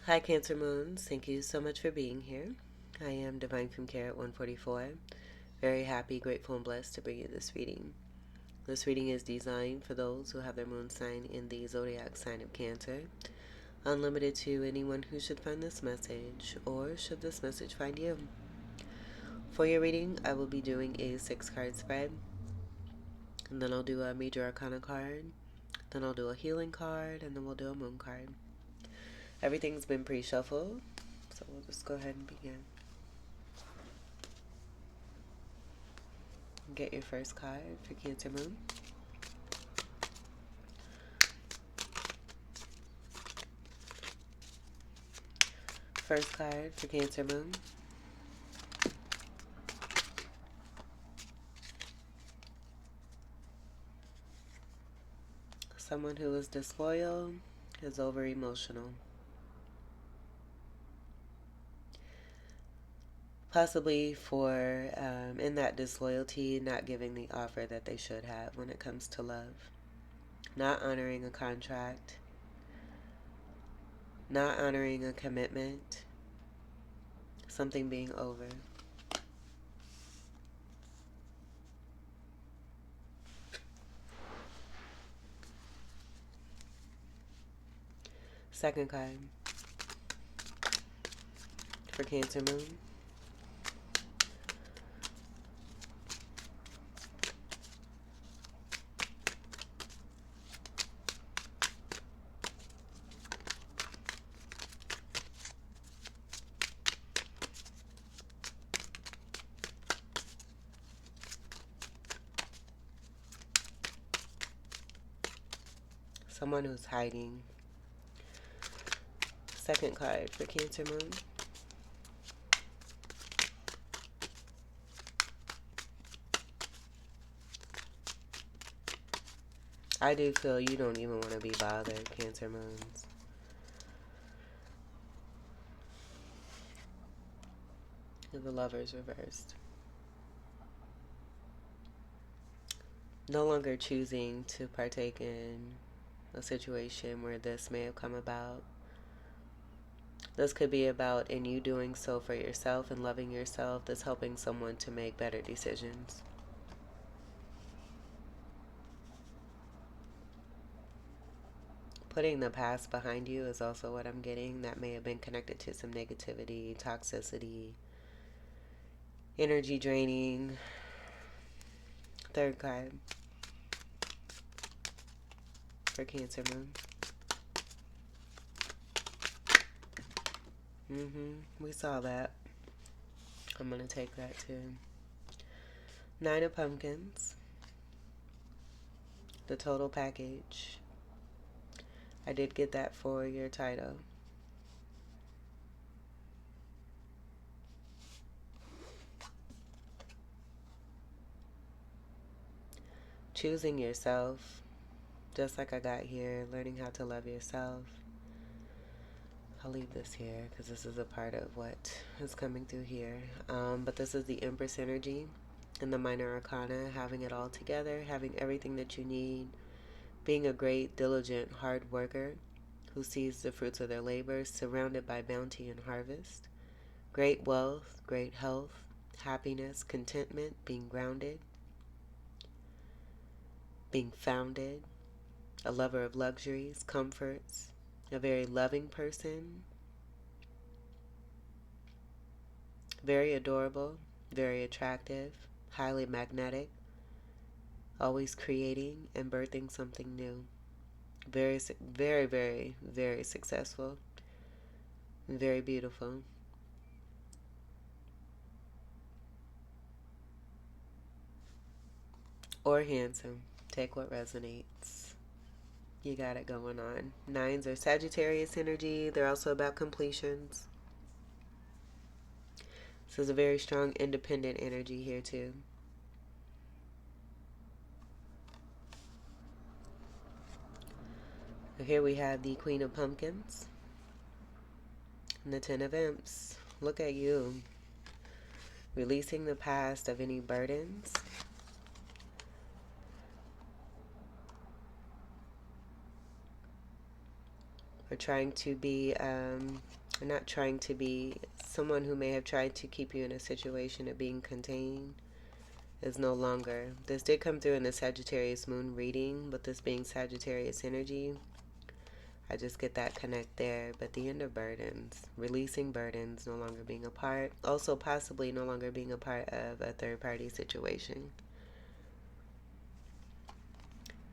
Hi, Cancer Moons. Thank you so much for being here. I am Divine from Carrot 144. Very happy, grateful, and blessed to bring you this reading. This reading is designed for those who have their moon sign in the zodiac sign of Cancer, unlimited to anyone who should find this message or should this message find you. For your reading, I will be doing a 6-card spread, and then I'll do a major arcana card, then I'll do a healing card, and then we'll do a moon card. Everything's been pre-shuffled, so we'll just go ahead and begin. Get your first card for Cancer Moon. First card for Cancer Moon. Someone who is disloyal is over emotional. Possibly for, in that disloyalty, not giving the offer that they should have when it comes to love. Not honoring a contract. Not honoring a commitment. Something being over. Second card for Cancer Moon. Someone who's hiding. Second card for Cancer Moon. I do feel you don't even want to be bothered, Cancer Moons. The Lovers reversed. No longer choosing to partake in a situation where this may have come about. This could be about in you doing so for yourself and loving yourself, that's helping someone to make better decisions. Putting the past behind you is also what I'm getting. That may have been connected to some negativity, toxicity, energy draining. Third card for Cancer Moon. We saw that. I'm going to take that too. 9 of Pumpkins. The total package. I did get that for your title. Choosing yourself, just like I got here, learning how to love yourself. I'll leave this here because this is a part of what is coming through here. But this is the Empress energy in the Minor Arcana, having it all together, having everything that you need, being a great, diligent, hard worker who sees the fruits of their labor, surrounded by bounty and harvest. Great wealth, great health, happiness, contentment, being grounded, being founded, a lover of luxuries, comforts, a very loving person, very adorable, very attractive, highly magnetic, always creating and birthing something new. Very, very, very, very successful, very beautiful. Or handsome. Take what resonates. You got it going on. 9s are Sagittarius energy. They're also about completions. This is a very strong independent energy here too. Here we have the Queen of Pumpkins and the 10 of Imps. Look at you. Releasing the past of any burdens. or trying to be, or not trying to be, someone who may have tried to keep you in a situation of being contained is no longer. This did come through in the Sagittarius moon reading, but this being Sagittarius energy, I just get that connect there. But the end of burdens, releasing burdens, no longer being a part, also possibly no longer being a part of a third party situation.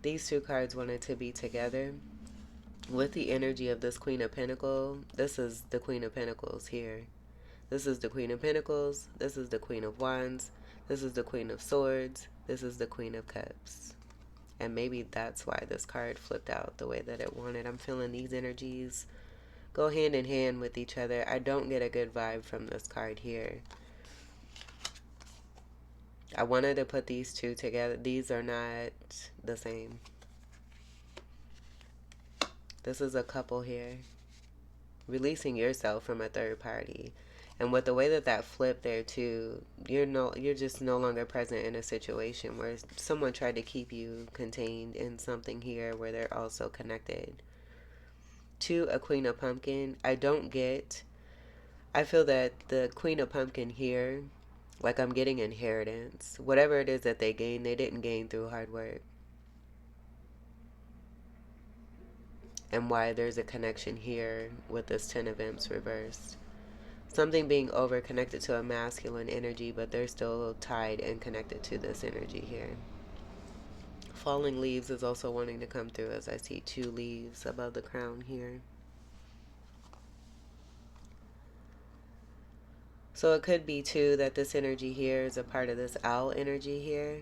These two cards wanted to be together. With the energy of this Queen of Pentacles, this is the Queen of Pentacles here. This is the Queen of Pentacles. This is the Queen of Wands. This is the Queen of Swords. This is the Queen of Cups. And maybe that's why this card flipped out the way that it wanted. I'm feeling these energies go hand in hand with each other. I don't get a good vibe from this card here. I wanted to put these two together. These are not the same. This is a couple here. Releasing yourself from a third party. And with the way that that flipped there too, you're just no longer present in a situation where someone tried to keep you contained in something here where they're also connected. To a Queen of Pumpkin, I feel that the Queen of Pumpkin here, like I'm getting inheritance. Whatever it is that they gain, they didn't gain through hard work. And why there's a connection here with this Ten of Imps reversed. Something being over connected to a masculine energy, but they're still tied and connected to this energy here. Falling leaves is also wanting to come through as I see two leaves above the crown here. So it could be too that this energy here is a part of this owl energy here,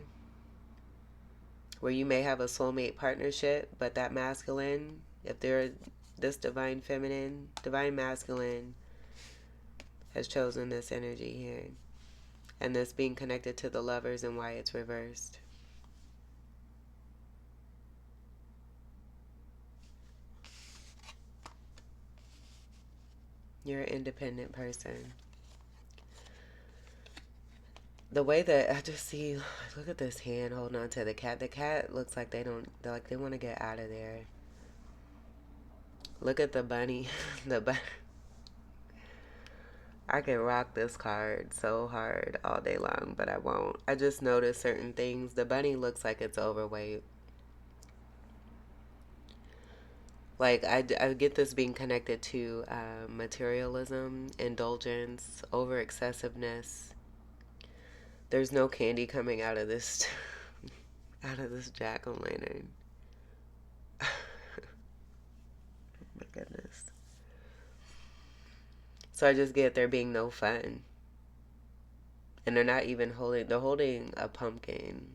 where you may have a soulmate partnership, but that masculine, if they're this divine feminine, divine masculine has chosen this energy here. And this being connected to the lovers and why it's reversed. You're an independent person. The way that I just see, look at this hand holding on to the cat. The cat looks like they want to get out of there. Look at the bunny. I could rock this card so hard all day long, but I won't. I just noticed certain things. The bunny looks like it's overweight. Like, I get this being connected to materialism, indulgence, over excessiveness. There's no candy coming out of this out of this jack-o'-lantern. Oh my goodness. So I just get there being no fun. And they're not even they're holding a pumpkin.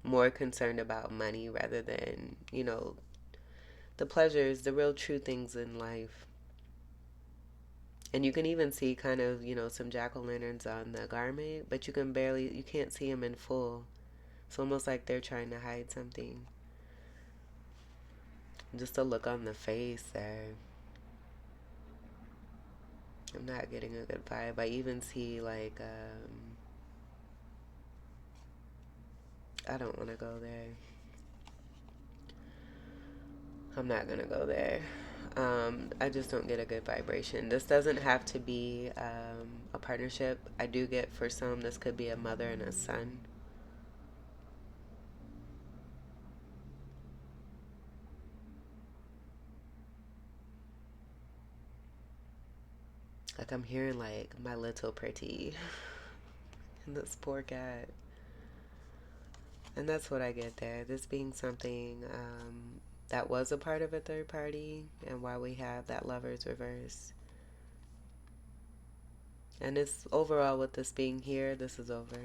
More concerned about money rather than, the pleasures, the real true things in life. And you can even see kind of, some jack-o'-lanterns on the garment, but you can't see them in full. It's almost like they're trying to hide something. Just a look on the face there. I'm not getting a good vibe. I even see like, I don't want to go there. I'm not going to go there. I just don't get a good vibration. This doesn't have to be a partnership. I do get for some, this could be a mother and a son. Like I'm hearing like my little pretty and this poor cat. And that's what I get there. This being something that was a part of a third party and why we have that Lovers reverse. And it's overall with this being here, this is over.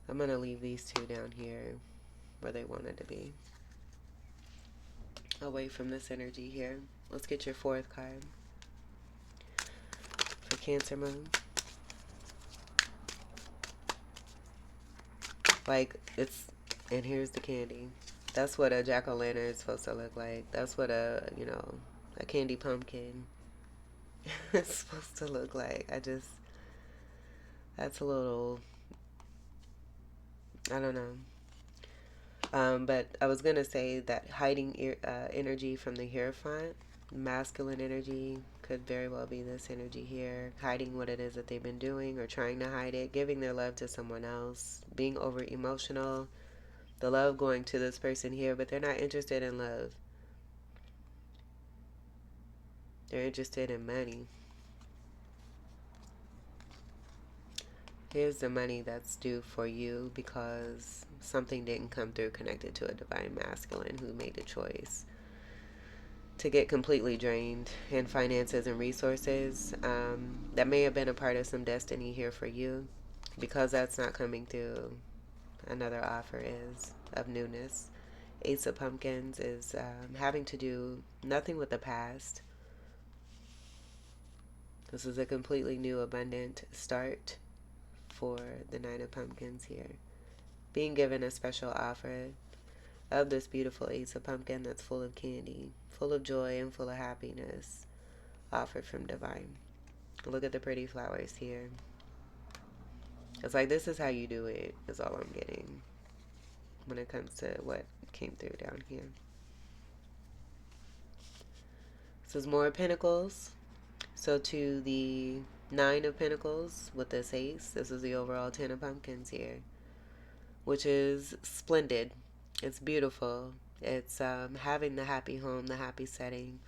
I'm going to leave these two down here where they wanted to be. Away from this energy here. Let's get your fourth card for Cancer Moon. Like, and here's the candy. That's what a jack-o'-lantern is supposed to look like. That's what a candy pumpkin is supposed to look like. That's a little, I don't know. But I was going to say that hiding energy from the Hierophant, masculine energy, could very well be this energy here, hiding what it is that they've been doing or trying to hide it, giving their love to someone else, being over emotional, the love going to this person here, but they're not interested in love. They're interested in money. Here's the money that's due for you because something didn't come through connected to a divine masculine who made a choice to get completely drained in finances and resources. That may have been a part of some destiny here for you. Because that's not coming through, another offer is of newness. Ace of Pumpkins is having to do nothing with the past. This is a completely new, abundant start for the Nine of Pumpkins here. Being given a special offer of this beautiful Ace of Pumpkin that's full of candy, full of joy, and full of happiness, offered from Divine. Look at the pretty flowers here. It's like this is how you do it, is all I'm getting when it comes to what came through down here. This is more Pentacles. So to the Nine of Pentacles with this Ace, this is the overall Ten of Pumpkins here, which is splendid. It's beautiful. It's having the happy home, the happy setting,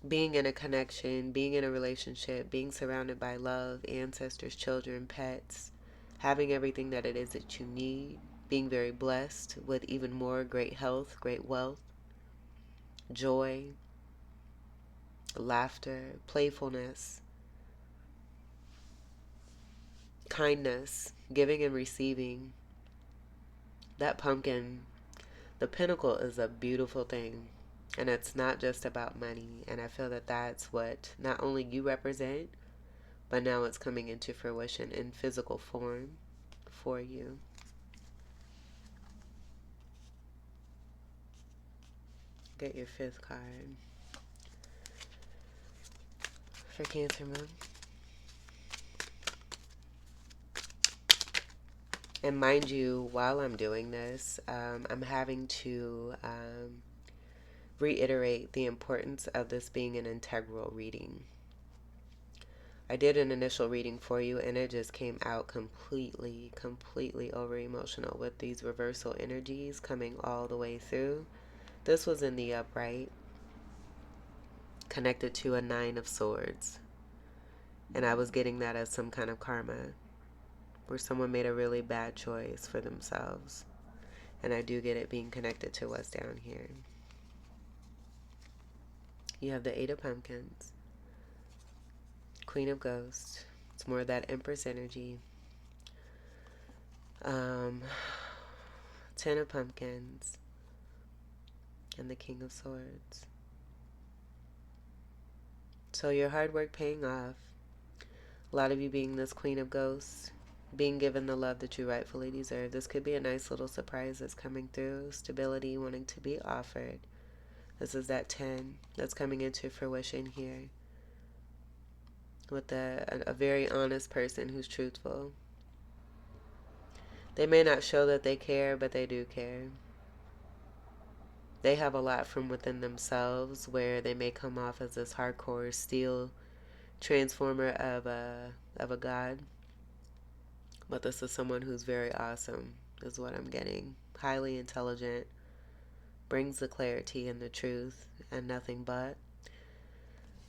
being in a connection, being in a relationship, being surrounded by love, ancestors, children, pets, having everything that it is that you need, being very blessed with even more great health, great wealth, joy, laughter, playfulness, kindness, giving and receiving. That pumpkin, the pinnacle is a beautiful thing. And it's not just about money. And I feel that that's what not only you represent, but now it's coming into fruition in physical form for you. Get your fifth card for Cancer Moon. And mind you, while I'm doing this, I'm having to reiterate the importance of this being an integral reading. I did an initial reading for you and it just came out completely over emotional with these reversal energies coming all the way through. This was in the upright, connected to a Nine of Swords. And I was getting that as some kind of karma, where someone made a really bad choice for themselves. And I do get it being connected to what's down here. You have the Eight of Pumpkins, Queen of Ghosts. It's more of that Empress energy. 10 of Pumpkins, and the King of Swords. So your hard work paying off. A lot of you being this Queen of Ghosts, being given the love that you rightfully deserve. This could be a nice little surprise that's coming through. Stability wanting to be offered. This is that 10 that's coming into fruition here. With a very honest person who's truthful. They may not show that they care, but they do care. They have a lot from within themselves where they may come off as this hardcore steel transformer of a god. But this is someone who's very awesome, is what I'm getting. Highly intelligent, brings the clarity and the truth and nothing but.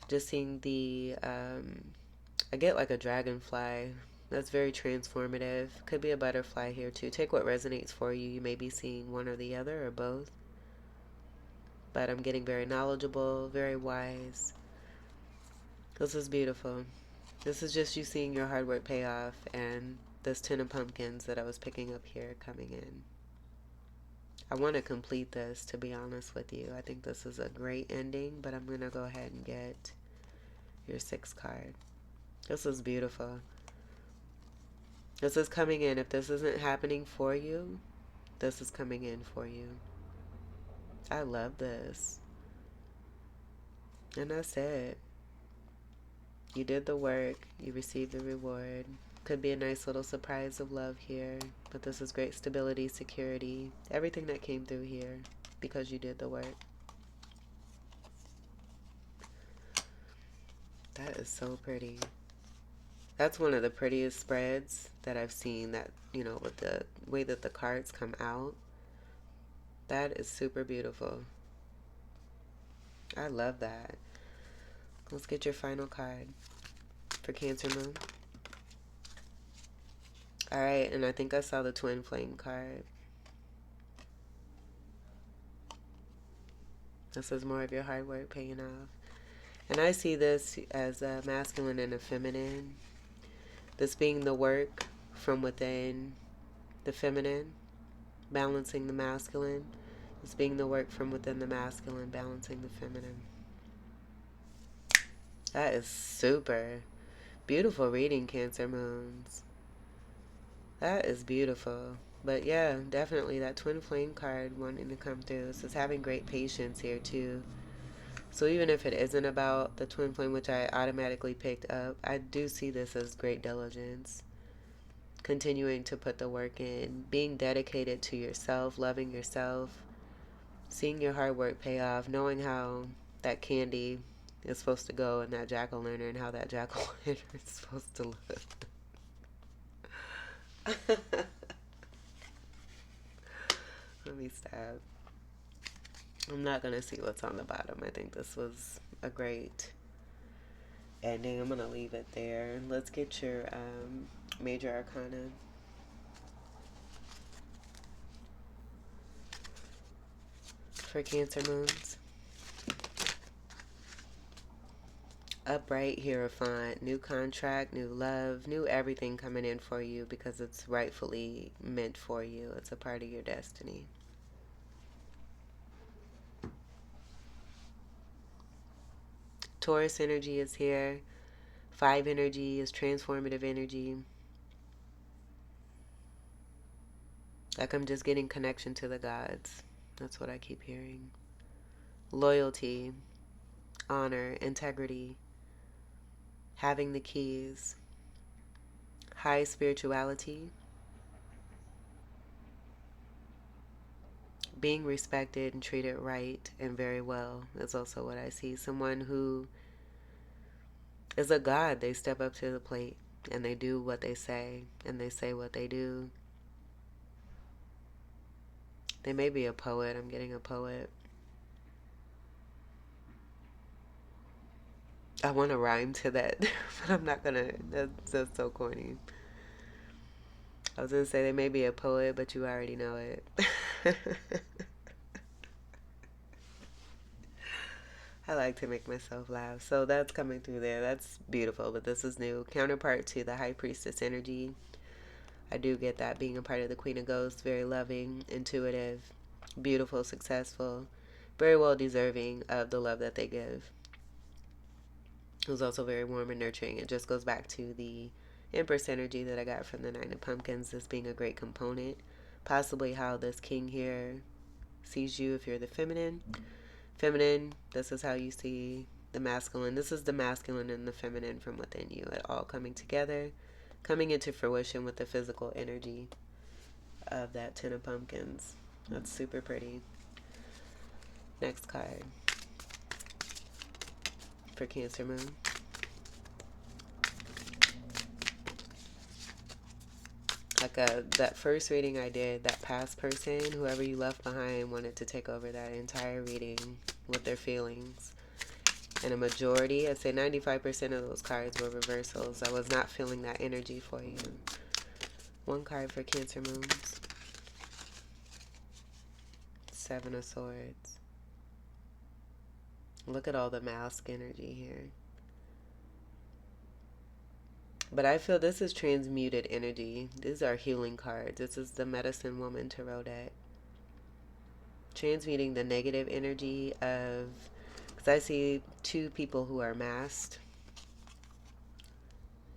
Just seeing the, I get like a dragonfly. That's very transformative. Could be a butterfly here too. Take what resonates for you. You may be seeing one or the other or both. But I'm getting very knowledgeable, very wise. This is beautiful. This is just you seeing your hard work pay off and this 10 of Pumpkins that I was picking up here coming in. I want to complete this, to be honest with you. I think this is a great ending, but I'm going to go ahead and get your 6th card. This is beautiful. This is coming in. If this isn't happening for you, this is coming in for you. I love this. And that's it. You did the work. You received the reward. Could be a nice little surprise of love here. But this is great stability, security, everything that came through here because you did the work. That is so pretty. That's one of the prettiest spreads that I've seen, that, you know, with the way that the cards come out. That is super beautiful. I love that. Let's get your final card for Cancer Moon. Alright, and I think I saw the Twin Flame card. This is more of your hard work paying off. And I see this as a masculine and a feminine. This being the work from within the feminine, balancing the masculine. This being the work from within the masculine, balancing the feminine. That is super beautiful reading, Cancer Moons. That is beautiful. But yeah, definitely that Twin Flame card wanting to come through. This is having great patience here too. So even if it isn't about the Twin Flame, which I automatically picked up, I do see this as great diligence. Continuing to put the work in, being dedicated to yourself, loving yourself, seeing your hard work pay off, knowing how that candy is supposed to go in that jack-o'-lantern and how that jack-o'-lantern is supposed to look. Let me stab. I'm not going to see what's on the bottom. I think this was a great ending. I'm going to leave it there. Let's get your major arcana. For Cancer Moons. Upright Hierophant. New contract, new love, new everything coming in for you because it's rightfully meant for you. It's a part of your destiny. Taurus energy is here. 5 energy is transformative energy. Like I'm just getting connection to the gods. That's what I keep hearing. Loyalty, honor, integrity, having the keys, high spirituality, being respected and treated right and very well is also what I see. Someone who is a god. They step up to the plate and they do what they say and they say what they do. They may be a poet. I'm getting a poet. I want to rhyme to that, but I'm not gonna. That's so corny. I was gonna say they may be a poet, but you already know it. I like to make myself laugh. So that's coming through there. That's beautiful, but this is new. Counterpart to the High Priestess energy. I do get that being a part of the Queen of Ghosts. Very loving, intuitive, beautiful, successful, very well deserving of the love that they give. It was also very warm and nurturing. It just goes back to the Empress energy that I got from the Nine of Pumpkins, this being a great component. Possibly how this king here sees you if you're the feminine. Feminine, this is how you see the masculine. This is the masculine and the feminine from within you. It all coming together, coming into fruition with the physical energy of that 10 of Pumpkins. That's super pretty. Next card for Cancer Moon. Like that first reading I did, that past person, whoever you left behind, wanted to take over that entire reading with their feelings. And a majority, I'd say 95% of those cards were reversals. I was not feeling that energy for you. One card for Cancer Moons. 7 of Swords. Look at all the mask energy here. But I feel this is transmuted energy. These are healing cards. This is the Medicine Woman Tarot deck. Transmuting the negative energy of... Because I see 2 people who are masked.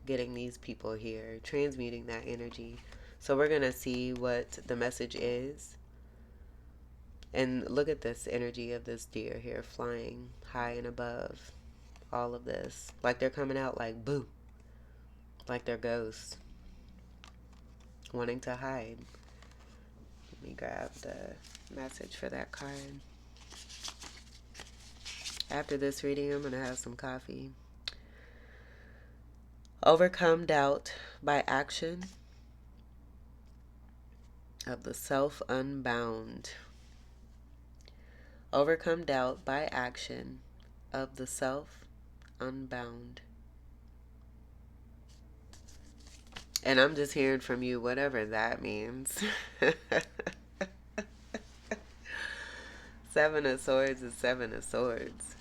Getting these people here. Transmuting that energy. So we're going to see what the message is. And look at this energy of this deer here flying high and above all of this. Like they're coming out like boo. Like they're ghosts. wanting to hide. Let me grab the message for that card. After this reading, I'm going to have some coffee. Overcome doubt by action of the self unbound. Overcome doubt by action of the self unbound. And I'm just hearing from you, whatever that means. Seven of Swords is Seven of Swords.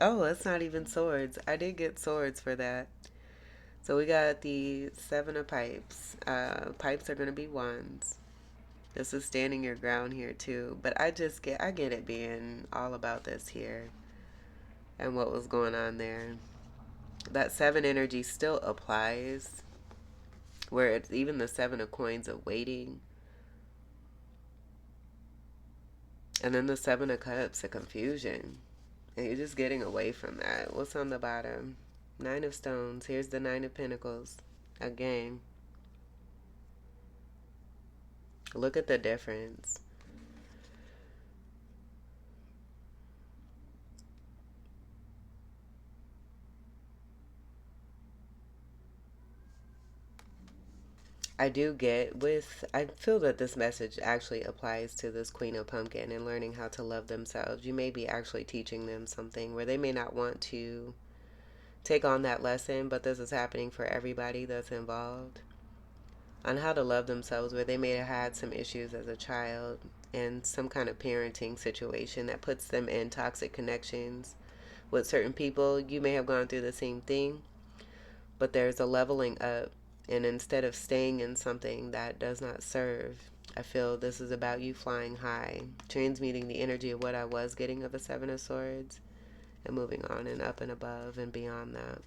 Oh, it's not even swords. I did get swords for that. So we got the Seven of Pipes. Pipes are going to be wands. This is standing your ground here too. But I get it being all about this here and what was going on there. That seven energy still applies, where it's even the Seven of Coins of waiting. And then the Seven of Cups of confusion. And you're just getting away from that. What's on the bottom? Nine of Stones. Here's the Nine of Pentacles. Again. Look at the difference. I feel that this message actually applies to this Queen of Pumpkin and learning how to love themselves. You may be actually teaching them something where they may not want to take on that lesson, but this is happening for everybody that's involved on how to love themselves, where they may have had some issues as a child and some kind of parenting situation that puts them in toxic connections with certain people. You may have gone through the same thing, but there's a leveling up. And instead of staying in something that does not serve, I feel this is about you flying high, transmuting the energy of what I was getting of the Seven of Swords, and moving on and up and above and beyond that.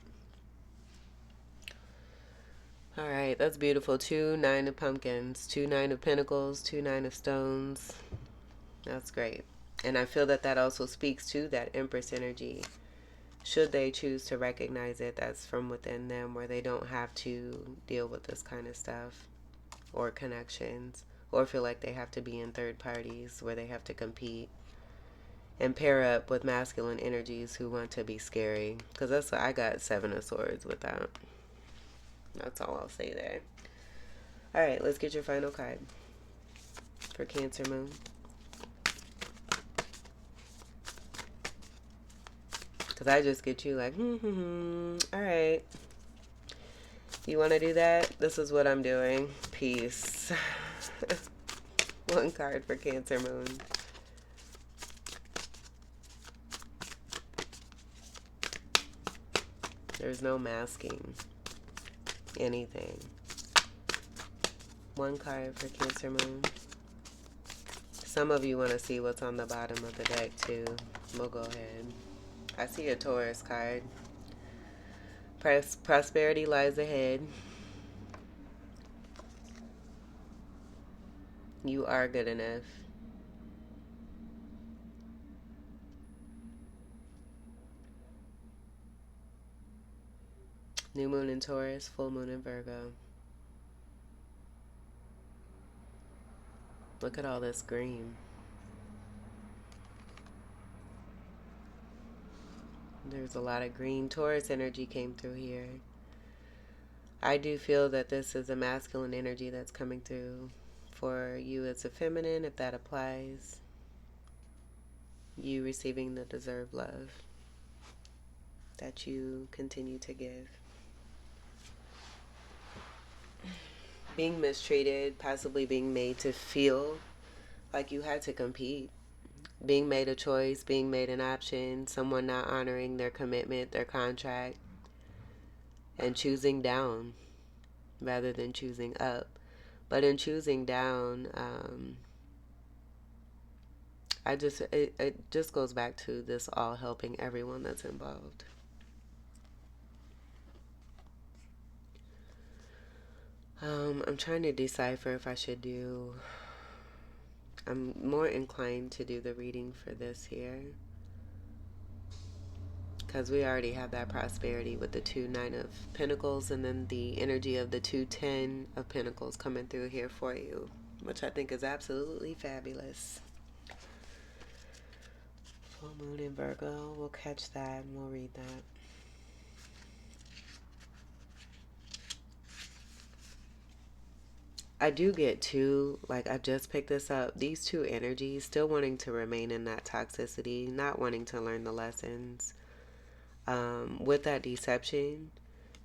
All right, that's beautiful. 2 Nine of Pumpkins, 2 Nine of Pentacles, 2 Nine of Stones. That's great. And I feel that that also speaks to that Empress energy. Should they choose to recognize it, that's from within them, where they don't have to deal with this kind of stuff or connections, or feel like they have to be in third parties where they have to compete and pair up with masculine energies who want to be scary. Because that's what I got. Seven of Swords with that. That's all I'll say there. All right, let's get your final card for Cancer Moon. Because I just get you like, all right. You want to do that? This is what I'm doing. Peace. One card for Cancer Moon. There's no masking anything. One card for Cancer Moon. Some of you want to see what's on the bottom of the deck too. We'll go ahead. I see a Taurus card. Prosperity lies ahead. You are good enough. New moon in Taurus, full moon in Virgo. Look at all this green. There's a lot of green. Taurus energy came through here. I do feel that this is a masculine energy that's coming through. For you, it's a feminine, if that applies. You receiving the deserved love that you continue to give. Being mistreated, possibly being made to feel like you had to compete. Being made a choice, being made an option, someone not honoring their commitment, their contract, and choosing down rather than choosing up. But in choosing down, it just goes back to this all helping everyone that's involved. I'm trying to decipher if I should do... I'm more inclined to do the reading for this here, because we already have that prosperity with the 2 9 of Pentacles, and then the energy of the 2 10 of Pentacles coming through here for you, which I think is absolutely fabulous. Full moon in Virgo, we'll catch that and we'll read that. I do get two, like I just picked this up, these two energies still wanting to remain in that toxicity, not wanting to learn the lessons. With that deception,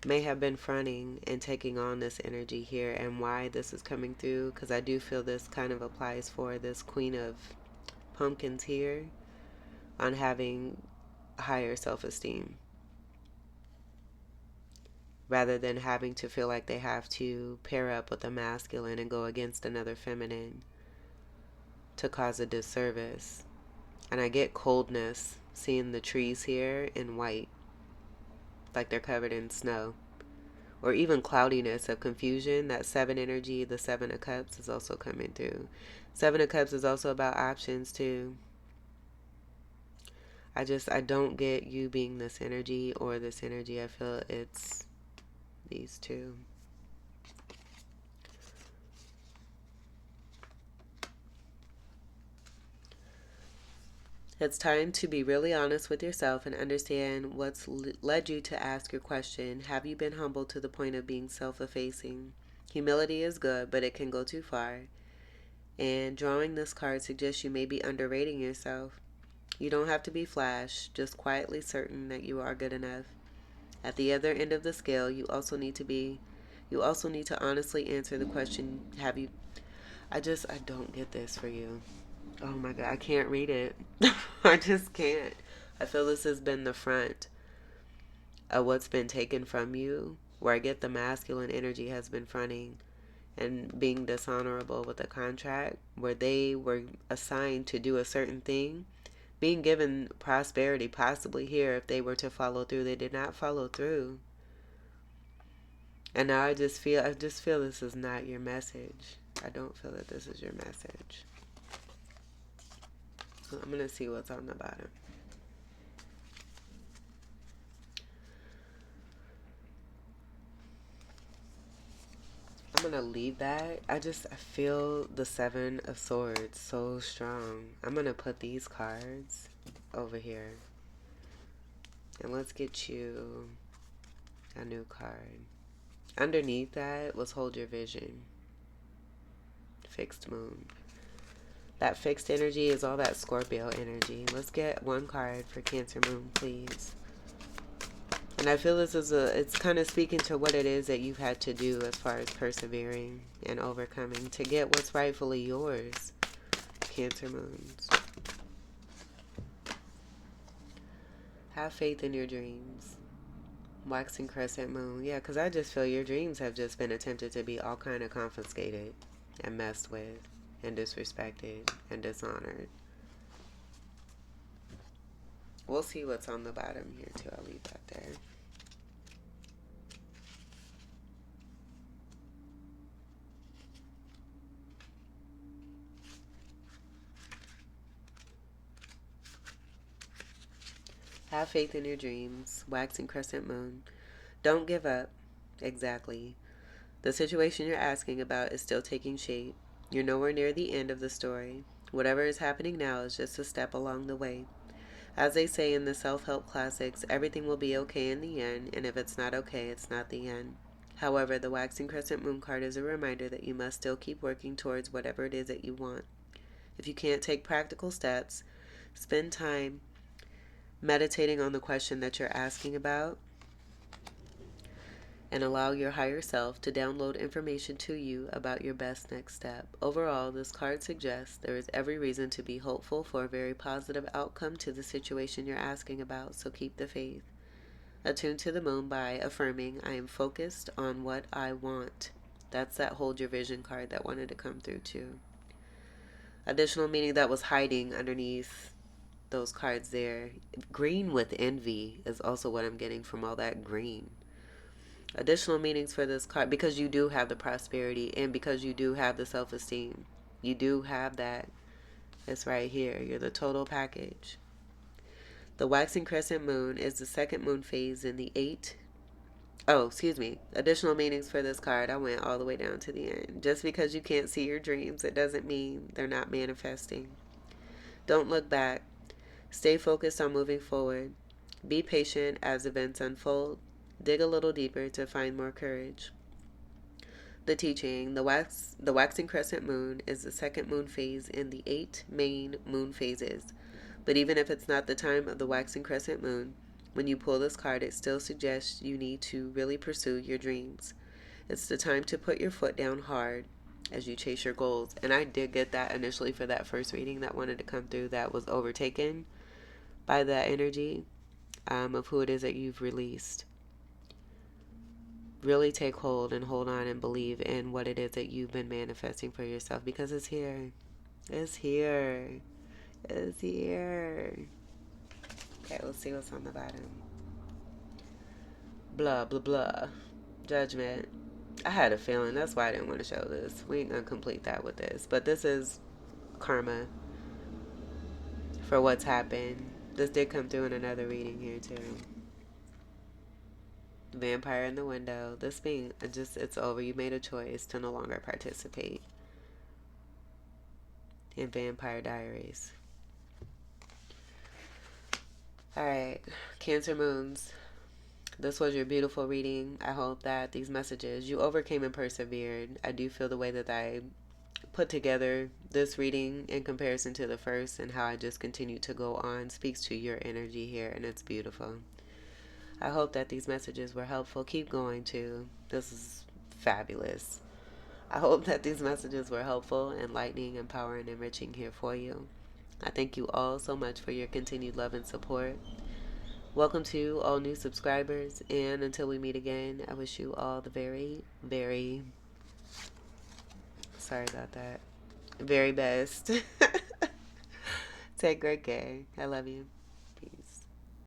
may have been fronting and taking on this energy here, and why this is coming through, because I do feel this kind of applies for this Queen of Pumpkins here, on having higher self-esteem rather than having to feel like they have to pair up with a masculine and go against another feminine to cause a disservice. And I get coldness seeing the trees here in white, like they're covered in snow, or even cloudiness of confusion. That 7 energy, the 7 of Cups, is also coming through. 7 of Cups is also about options too. I don't get you being this energy or this energy. I feel it's these two. It's time to be really honest with yourself and understand what's led you to ask your question. Have you been humble to the point of being self-effacing? Humility is good, but it can go too far. And drawing this card suggests you may be underrating yourself. You don't have to be flash, just quietly certain that you are good enough. At the other end of the scale, you also need to honestly answer the question, have you... I don't get this for you. Oh my God, I can't read it. I just can't. I feel this has been the front of what's been taken from you, where I get the masculine energy has been fronting and being dishonorable with a contract where they were assigned to do a certain thing, being given prosperity possibly here if they were to follow through. They did not follow through. And now I just feel this is not your message. I don't feel that this is your message. So I'm going to see what's on the bottom. I'm going to leave that. I feel the 7 of Swords so strong. I'm going to put these cards over here. And let's get you a new card. Underneath that was Hold Your Vision. Fixed Moon. That fixed energy is all that Scorpio energy. Let's get one card for Cancer Moon, please. And I feel this is it's kind of speaking to what it is that you've had to do as far as persevering and overcoming to get what's rightfully yours, Cancer Moons. Have faith in your dreams. Waxing Crescent Moon. Yeah, because I just feel your dreams have just been attempted to be all kind of confiscated and messed with and disrespected and dishonored. We'll see what's on the bottom here too. I'll leave that there. Have faith in your dreams. Waxing Crescent Moon. Don't give up. Exactly. The situation you're asking about is still taking shape. You're nowhere near the end of the story. Whatever is happening now is just a step along the way. As they say in the self-help classics, everything will be okay in the end, and if it's not okay, it's not the end. However, the Waxing Crescent Moon card is a reminder that you must still keep working towards whatever it is that you want. If you can't take practical steps, spend time meditating on the question that you're asking about, and allow your higher self to download information to you about your best next step. Overall, this card suggests there is every reason to be hopeful for a very positive outcome to the situation you're asking about, so keep the faith. Attune to the moon by affirming, I am focused on what I want. That's that Hold Your Vision card that wanted to come through too. Additional meaning that was hiding underneath those cards there. Green with envy is also what I'm getting from all that green. Additional meanings for this card, because you do have the prosperity and because you do have the self-esteem. You do have that. It's right here. You're the total package. The waxing crescent moon is the second moon phase in the additional meanings for this card. I went all the way down to the end. Just because you can't see your dreams, it doesn't mean they're not manifesting. Don't look back. Stay focused on moving forward. Be patient as events unfold. Dig a little deeper to find more courage. The teaching, the waxing crescent moon is the second moon phase in the 8 main moon phases. But even if it's not the time of the waxing crescent moon, when you pull this card, it still suggests you need to really pursue your dreams. It's the time to put your foot down hard as you chase your goals. And I did get that initially for that first reading that wanted to come through, that was overtaken by that energy of who it is that you've released. Really take hold and hold on and believe in what it is that you've been manifesting for yourself, because it's here. It's here. It's here. Okay, let's see what's on the bottom. Blah, blah, blah. Judgment. I had a feeling. That's why I didn't want to show this. We ain't going to complete that with this. But this is karma for what's happened. This did come through in another reading here, too. Vampire in the window. This being it's over. You made a choice to no longer participate in Vampire Diaries. Alright, Cancer Moons. This was your beautiful reading. I hope that these messages, you overcame and persevered. I do feel the way that I put together this reading in comparison to the first and how I just continue to go on speaks to your energy here, and it's beautiful. I hope that these messages were helpful. Keep going too. This is fabulous. I hope that these messages were helpful, enlightening, empowering, enriching here for you. I thank you all so much for your continued love and support. Welcome to all new subscribers, and until we meet again, I wish you all the very, very, sorry about that, very best. Take great care. I love you.